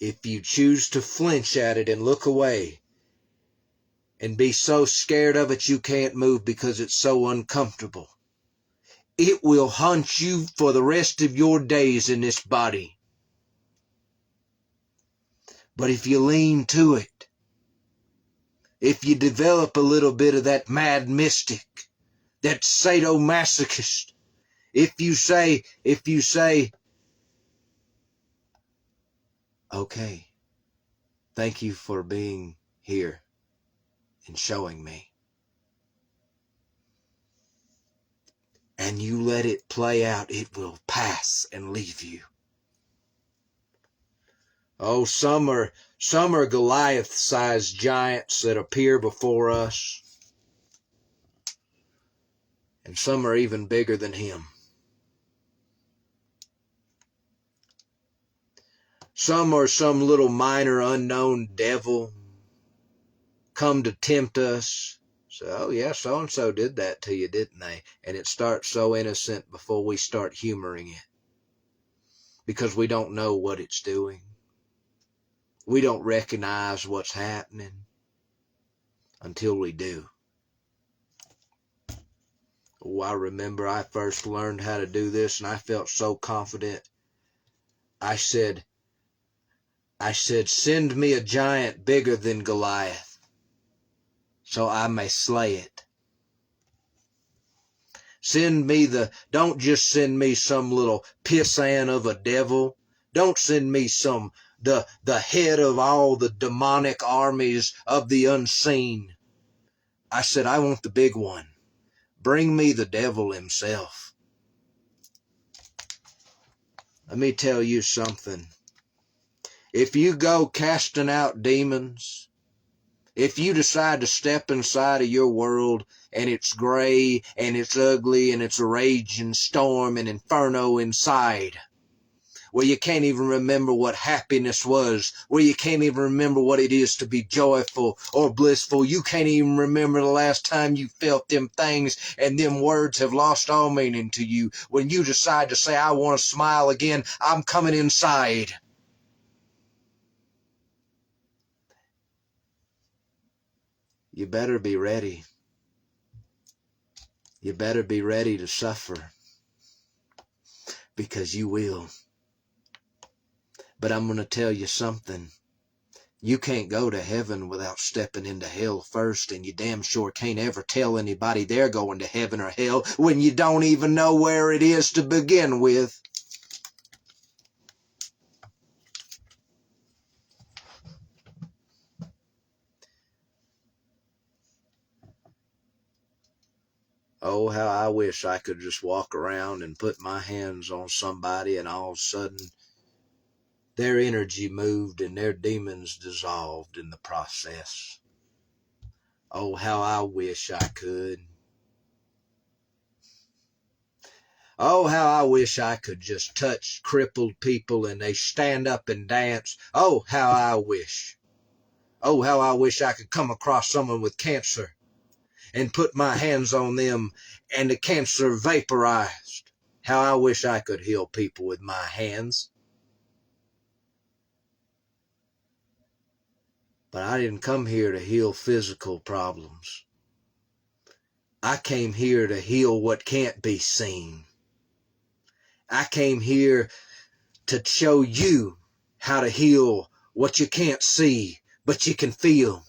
If you choose to flinch at it and look away and be so scared of it you can't move because it's so uncomfortable, it will haunt you for the rest of your days in this body. But if you lean to it, if you develop a little bit of that mad mystic, that sadomasochist, if you say, okay, thank you for being here and showing me, and you let it play out, it will pass and leave you. Oh, some are Goliath-sized giants that appear before us, and some are even bigger than him. Some are some little minor unknown devil come to tempt us. So, oh yeah, so-and-so did that to you, didn't they? And it starts so innocent before we start humoring it, because we don't know what it's doing. We don't recognize what's happening until we do. Oh, I remember I first learned how to do this, and I felt so confident. I said, send me a giant bigger than Goliath, so I may slay it. Don't just send me some little pissant of a devil. Don't send me the head of all the demonic armies of the unseen. I said, I want the big one. Bring me the devil himself. Let me tell you something. If you go casting out demons, if you decide to step inside of your world and it's gray and it's ugly and it's a raging storm and inferno inside, where you can't even remember what happiness was, where you can't even remember what it is to be joyful or blissful, you can't even remember the last time you felt them things, and them words have lost all meaning to you. When you decide to say, I want to smile again, I'm coming inside. You better be ready. You better be ready to suffer, because you will. But I'm going to tell you something. You can't go to heaven without stepping into hell first, and you damn sure can't ever tell anybody they're going to heaven or hell when you don't even know where it is to begin with. Oh, how I wish I could just walk around and put my hands on somebody and all of a sudden their energy moved and their demons dissolved in the process. Oh, how I wish I could. Oh, how I wish I could just touch crippled people and they stand up and dance. Oh, how I wish. Oh, how I wish I could come across someone with cancer and put my hands on them and the cancer vaporized. How I wish I could heal people with my hands. But I didn't come here to heal physical problems. I came here to heal what can't be seen. I came here to show you how to heal what you can't see, but you can feel.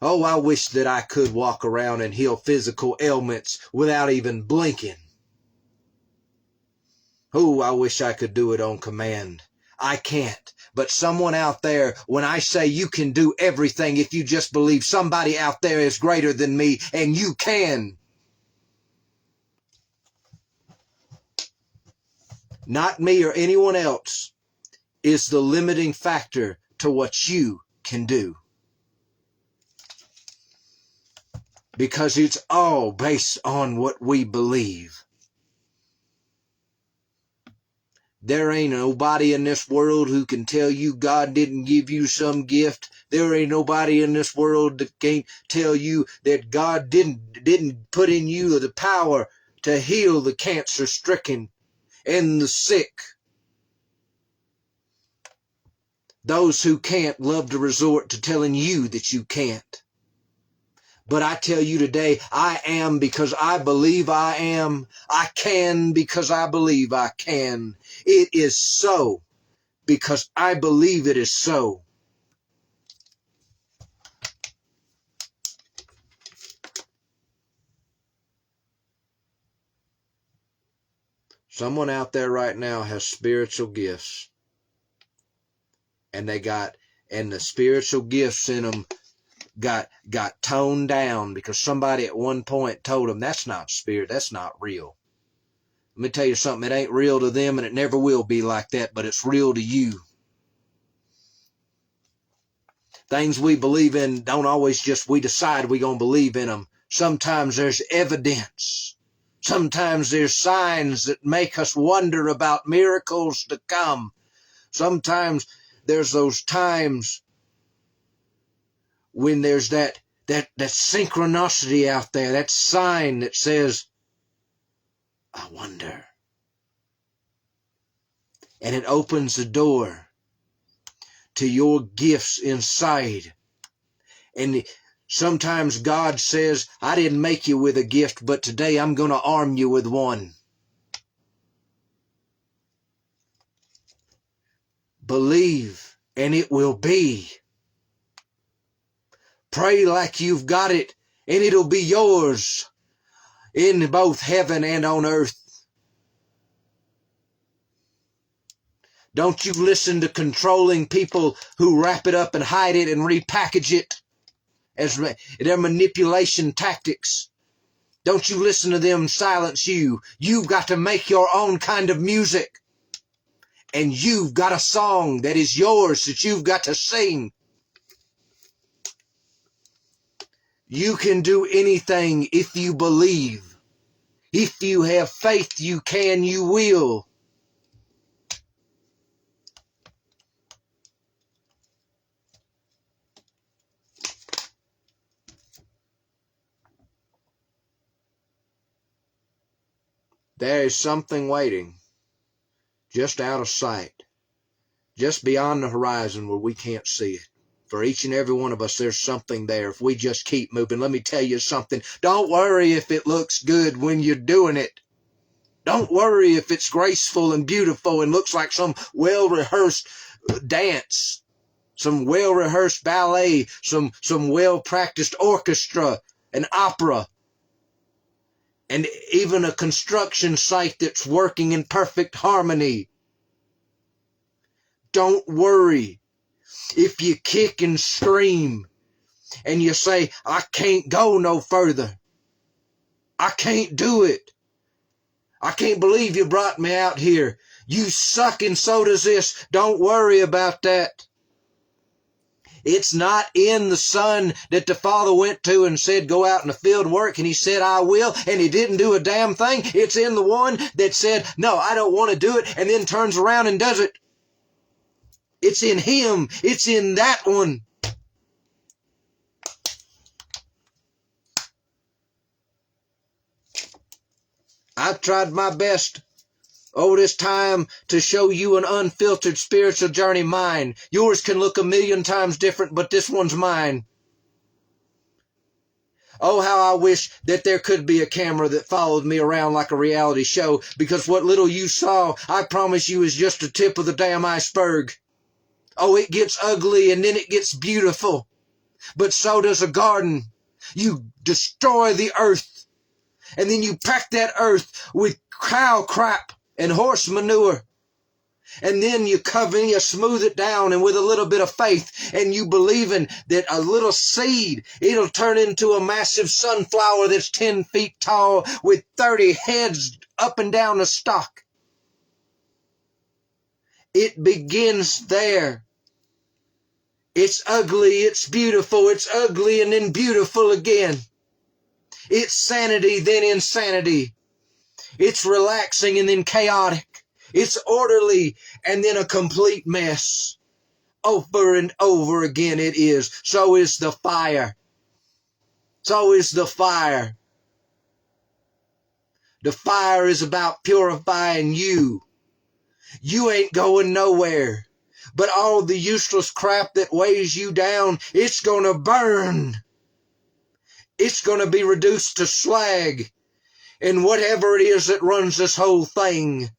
Oh, I wish that I could walk around and heal physical ailments without even blinking. Oh, I wish I could do it on command. I can't. But someone out there, when I say you can do everything if you just believe somebody out there is greater than me, and you can. Not me or anyone else is the limiting factor to what you can do. Because it's all based on what we believe. There ain't nobody in this world who can tell you God didn't give you some gift. There ain't nobody in this world that can't tell you that God didn't put in you the power to heal the cancer-stricken and the sick. Those who can't love to resort to telling you that you can't. But I tell you today, I am because I believe I am. I can because I believe I can. It is so because I believe it is so. Someone out there right now has spiritual gifts. And the spiritual gifts in them got toned down because somebody at one point told them that's not spirit, that's not real. Let me tell you something, it ain't real to them and it never will be like that, but it's real to you. Things we believe in don't always just we decide we gonna believe in them. Sometimes there's evidence. Sometimes there's signs that make us wonder about miracles to come. Sometimes there's those times when there's that synchronicity out there, that sign that says, I wonder. And it opens the door to your gifts inside. And sometimes God says, I didn't make you with a gift, but today I'm going to arm you with one. Believe, and it will be. Pray like you've got it, and it'll be yours in both heaven and on earth. Don't you listen to controlling people who wrap it up and hide it and repackage it as their manipulation tactics. Don't you listen to them silence you. You've got to make your own kind of music. And you've got a song that is yours that you've got to sing. You can do anything if you believe. If you have faith, you can, you will. There is something waiting, just out of sight, just beyond the horizon where we can't see it. For each and every one of us, there's something there if we just keep moving. Let me tell you something. Don't worry if it looks good when you're doing it. Don't worry if it's graceful and beautiful and looks like some well-rehearsed dance, some well-rehearsed ballet, some well-practiced orchestra, an opera, and even a construction site that's working in perfect harmony. Don't worry if you kick and scream and you say, I can't go no further. I can't do it. I can't believe you brought me out here. You suck and so does this. Don't worry about that. It's not in the son that the father went to and said, go out in the field and work, and he said, I will, and he didn't do a damn thing. It's in the one that said, no, I don't want to do it, and then turns around and does it. It's in him. It's in that one. I've tried my best over this time to show you an unfiltered spiritual journey mine. Yours can look a million times different, but this one's mine. Oh, how I wish that there could be a camera that followed me around like a reality show, because what little you saw, I promise you, is just the tip of the damn iceberg. Oh, it gets ugly and then it gets beautiful. But so does a garden. You destroy the earth, and then you pack that earth with cow crap and horse manure. And then you smooth it down, and with a little bit of faith, and you believing that a little seed, it'll turn into a massive sunflower that's 10 feet tall with 30 heads up and down the stalk. It begins there. It's ugly, it's beautiful, it's ugly and then beautiful again. It's sanity, then insanity. It's relaxing and then chaotic. It's orderly and then a complete mess. Over and over again it is. So is the fire. So is the fire. The fire is about purifying you. You ain't going nowhere. But all the useless crap that weighs you down, it's going to burn. It's going to be reduced to slag. And whatever it is that runs this whole thing,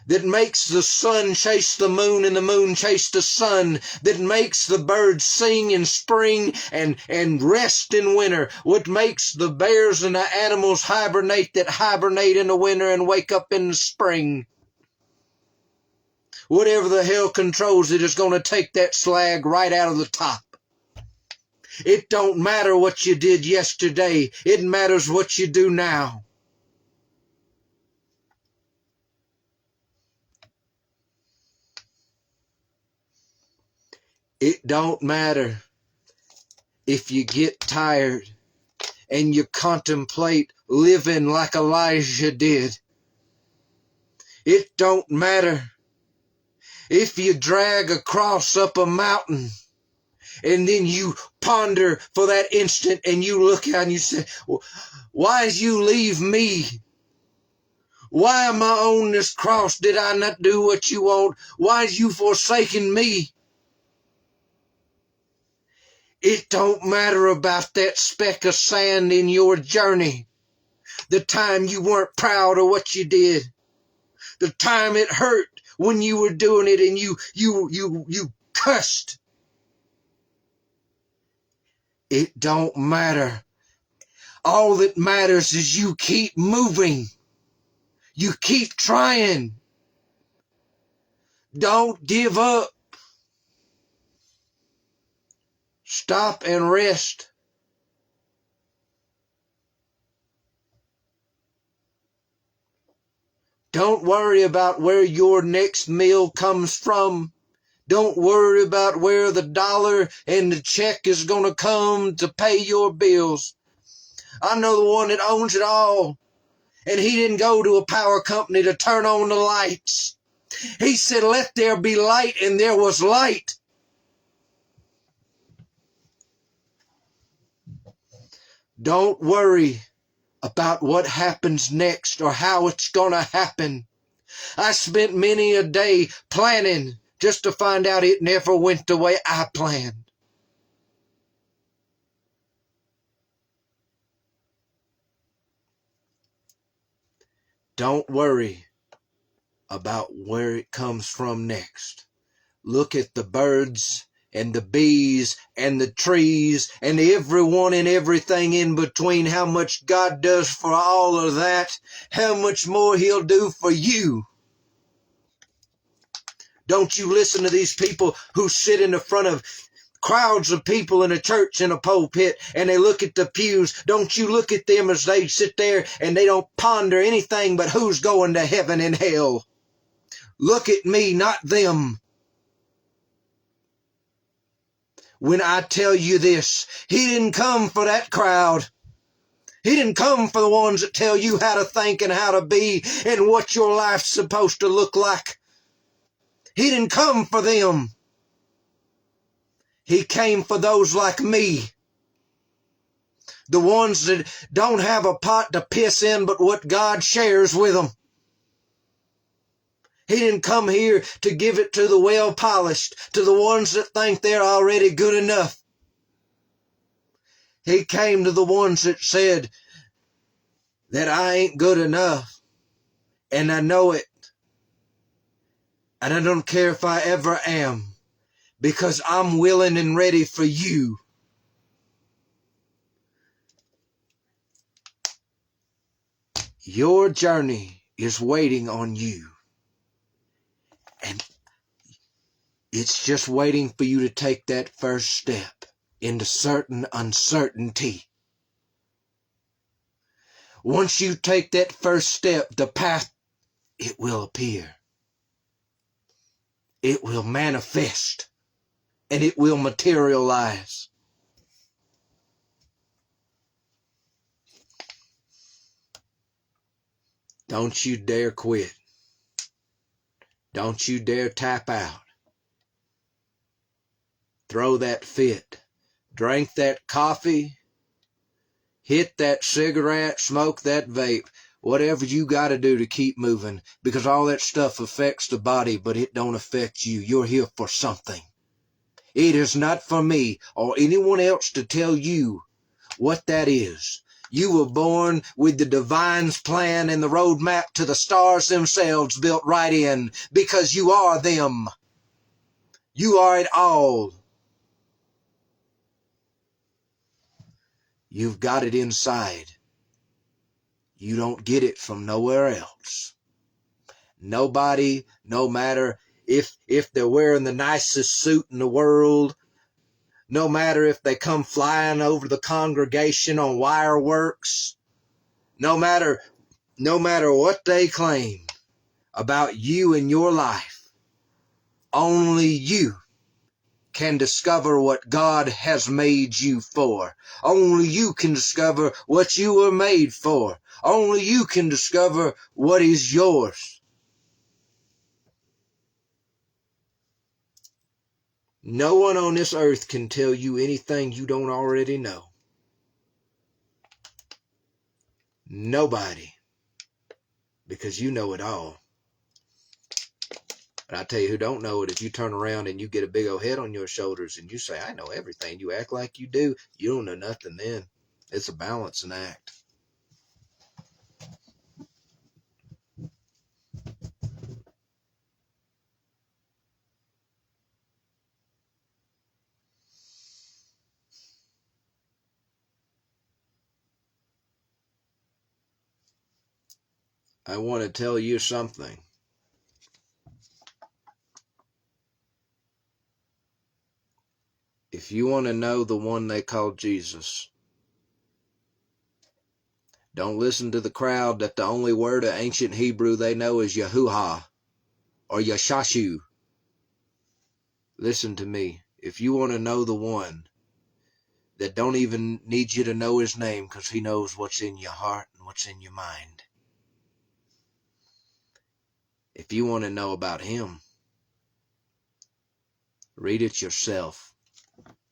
that makes the sun chase the moon and the moon chase the sun, that makes the birds sing in spring and rest in winter, what makes the bears and the animals hibernate that hibernate in the winter and wake up in the spring. Whatever the hell controls it is going to take that slag right out of the top. It don't matter what you did yesterday. It matters what you do now. It don't matter if you get tired and you contemplate living like Elijah did. It don't matter if you drag a cross up a mountain and then you ponder for that instant and you look out and you say, why did you leave me? Why am I on this cross? Did I not do what you want? Why did you forsaken me? It don't matter about that speck of sand in your journey. The time you weren't proud of what you did. The time it hurt when you were doing it and you cussed. It don't matter. All that matters is you keep moving. You keep trying. Don't give up. Stop and rest. Don't worry about where your next meal comes from. Don't worry about where the dollar and the check is going to come to pay your bills. I know the one that owns it all. And he didn't go to a power company to turn on the lights. He said, let there be light, and there was light. Don't worry about what happens next or how it's going to happen. I spent many a day planning just to find out it never went the way I planned. Don't worry about where it comes from next. Look at the birds and the bees and the trees and everyone and everything in between, how much God does for all of that, how much more he'll do for you. Don't you listen to these people who sit in the front of crowds of people in a church in a pulpit and they look at the pews. Don't you look at them as they sit there and they don't ponder anything but who's going to heaven and hell. Look at me, not them. when I tell you this. He didn't come for that crowd. He didn't come for the ones that tell you how to think and how to be and what your life's supposed to look like. He didn't come for them. He came for those like me. The ones that don't have a pot to piss in but what God shares with them. He didn't come here to give it to the well-polished, to the ones that think they're already good enough. He came to the ones that said that I ain't good enough, and I know it, and I don't care if I ever am, because I'm willing and ready for you. Your journey is waiting on you, and it's just waiting for you to take that first step into certain uncertainty. Once you take that first step, the path, it will appear. It will manifest, and it will materialize. Don't you dare quit. Don't you dare tap out. Throw that fit. Drink that coffee. Hit that cigarette. Smoke that vape. Whatever you got to do to keep moving, because all that stuff affects the body, but it don't affect you. You're here for something. It is not for me or anyone else to tell you what that is. You were born with the divine's plan and the roadmap to the stars themselves built right in, because you are them. You are it all. You've got it inside. You don't get it from nowhere else. Nobody, no matter if they're wearing the nicest suit in the world, no matter if they come flying over the congregation on wireworks, no matter what they claim about you and your life, only you can discover what God has made you for. Only you can discover what you were made for. Only you can discover what is yours. No one on this earth can tell you anything you don't already know. Nobody. Because you know it all. But I tell you who don't know it, if you turn around and you get a big old head on your shoulders and you say, I know everything, you act like you do, you don't know nothing then. It's a balancing act. I want to tell you something. If you want to know the one they call Jesus, don't listen to the crowd that the only word of ancient Hebrew they know is Yahuwah or Yashashu. Listen to me. If you want to know the one that don't even need you to know his name, because he knows what's in your heart and what's in your mind. If you want to know about him, read it yourself.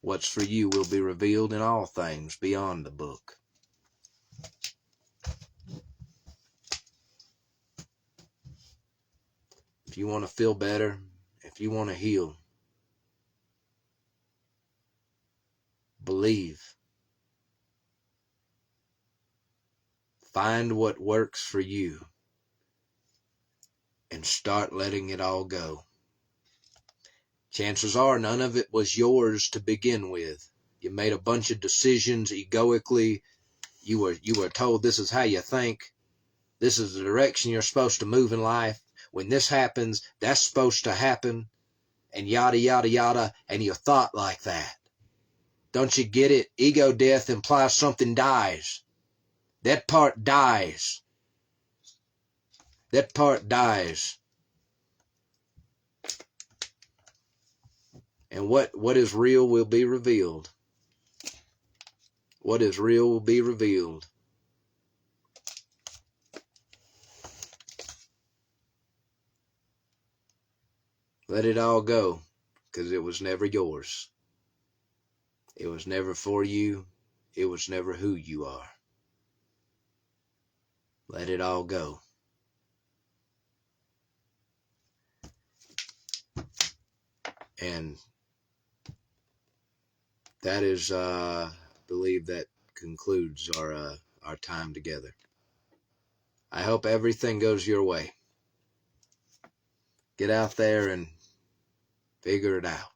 What's for you will be revealed in all things beyond the book. If you want to feel better, if you want to heal, believe. Find what works for you and start letting it all go. Chances are none of it was yours to begin with. You made a bunch of decisions egoically. You were told this is how you think. This is the direction you're supposed to move in life. When this happens, that's supposed to happen. And yada, yada, yada. And you thought like that. Don't you get it? Ego death implies something dies. That part dies. That part dies. And what is real will be revealed. What is real will be revealed. Let it all go, because it was never yours. It was never for you. It was never who you are. Let it all go. And that is, I believe that concludes our time together. I hope everything goes your way. Get out there and figure it out.